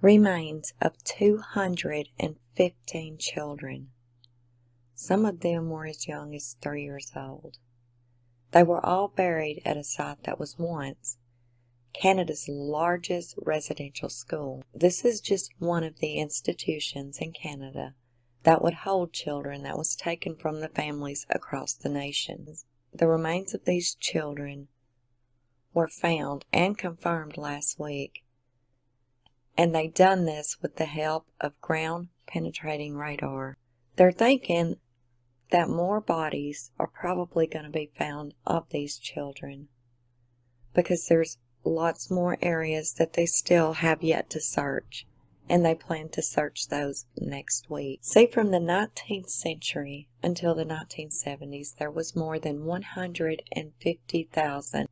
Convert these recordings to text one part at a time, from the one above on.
remains of 215 children. Some of them were as young as 3 years old. They were all buried at a site that was once Canada's largest residential school. This is just one of the institutions in Canada that would hold children that was taken from the families across the nation. The remains of these children were found and confirmed last week, and they done this with the help of ground-penetrating radar. They're thinking that more bodies are probably going to be found of these children because there's lots more areas that they still have yet to search, and they plan to search those next week. See, from the 19th century until the 1970s, there was more than 150,000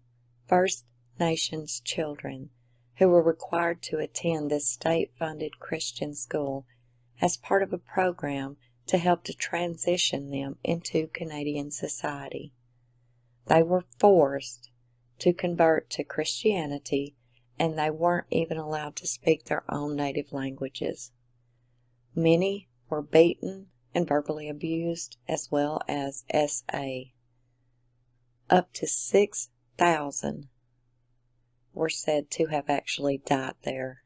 First Nations children who were required to attend this state-funded Christian school as part of a program to help to transition them into Canadian society. They were forced to convert to Christianity, and they weren't even allowed to speak their own native languages. Many were beaten and verbally abused, as well as SA. Up to 6,000 were said to have actually died there.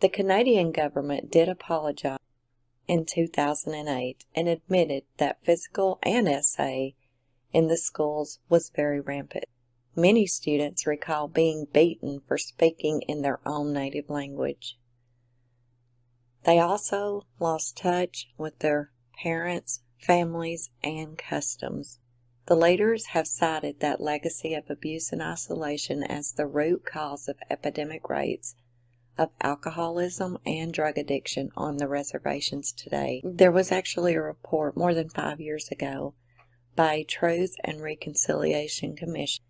The Canadian government did apologize in 2008 and admitted that physical and SA in the schools was very rampant. Many students recall being beaten for speaking in their own native language. They also lost touch with their parents, families, and customs. The leaders have cited that legacy of abuse and isolation as the root cause of epidemic rates of alcoholism and drug addiction on the reservations today. There was actually a report more than 5 years ago by Truth and Reconciliation Commission,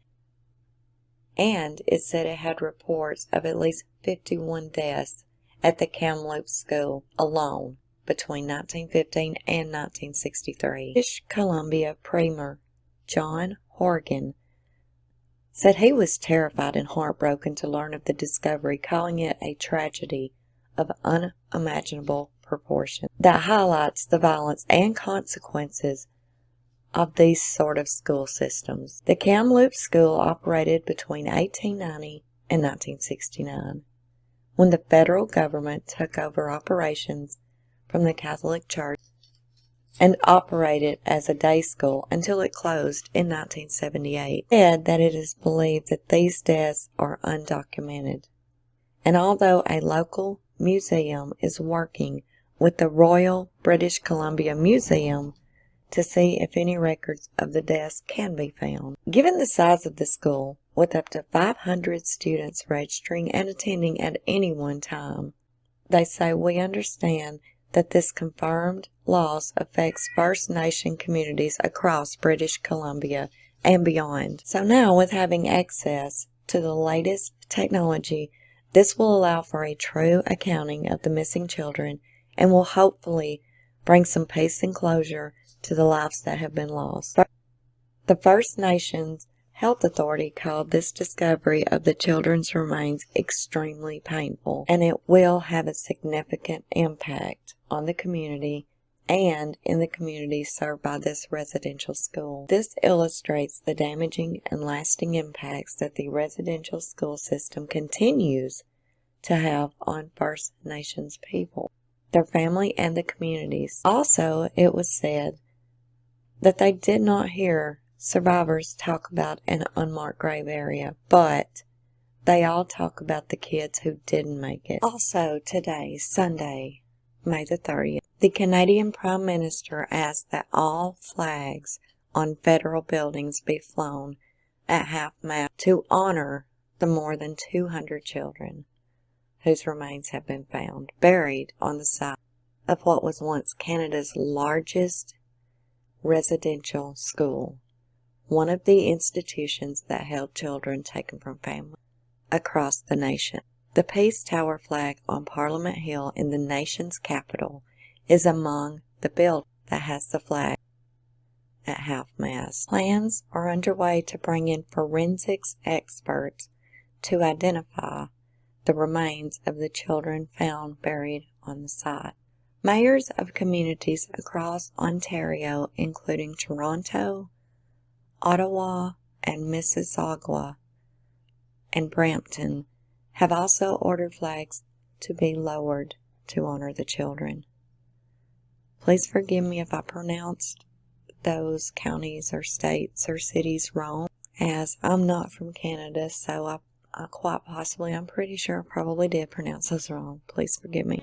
and it said it had reports of at least 51 deaths at the Kamloops School alone between 1915 and 1963. British Columbia Premier John Horgan said he was terrified and heartbroken to learn of the discovery, calling it a tragedy of unimaginable proportion that highlights the violence and consequences of these sort of school systems. The Kamloops School operated between 1890 and 1969, when the federal government took over operations from the Catholic Church and operated as a day school until it closed in 1978. It said that it is believed that these deaths are undocumented, and although a local museum is working with the Royal British Columbia Museum to see if any records of the deaths can be found. Given the size of the school, with up to 500 students registering and attending at any one time, they say we understand that this confirmed loss affects First Nation communities across British Columbia and beyond. So now, with having access to the latest technology, this will allow for a true accounting of the missing children and will hopefully bring some peace and closure to the lives that have been lost. The First Nations Health Authority called this discovery of the children's remains extremely painful, and it will have a significant impact on the community and in the communities served by this residential school. This illustrates the damaging and lasting impacts that the residential school system continues to have on First Nations people, their family, and the communities. Also, it was said that they did not hear survivors talk about an unmarked grave area, but they all talk about the kids who didn't make it. Also today, Sunday, May the 30th, the Canadian Prime Minister asked that all flags on federal buildings be flown at half-mast to honor the more than 200 children whose remains have been found buried on the site of what was once Canada's largest residential school, one of the institutions that held children taken from families across the nation. The Peace Tower flag on Parliament Hill in the nation's capital is among the buildings that has the flag at half-mast. Plans are underway to bring in forensics experts to identify the remains of the children found buried on the site. Mayors of communities across Ontario, including Toronto, Ottawa, and Mississauga, and Brampton, have also ordered flags to be lowered to honor the children. Please forgive me if I pronounced those counties or states or cities wrong, as I'm not from Canada, so I'm pretty sure I probably did pronounce those wrong. Please forgive me.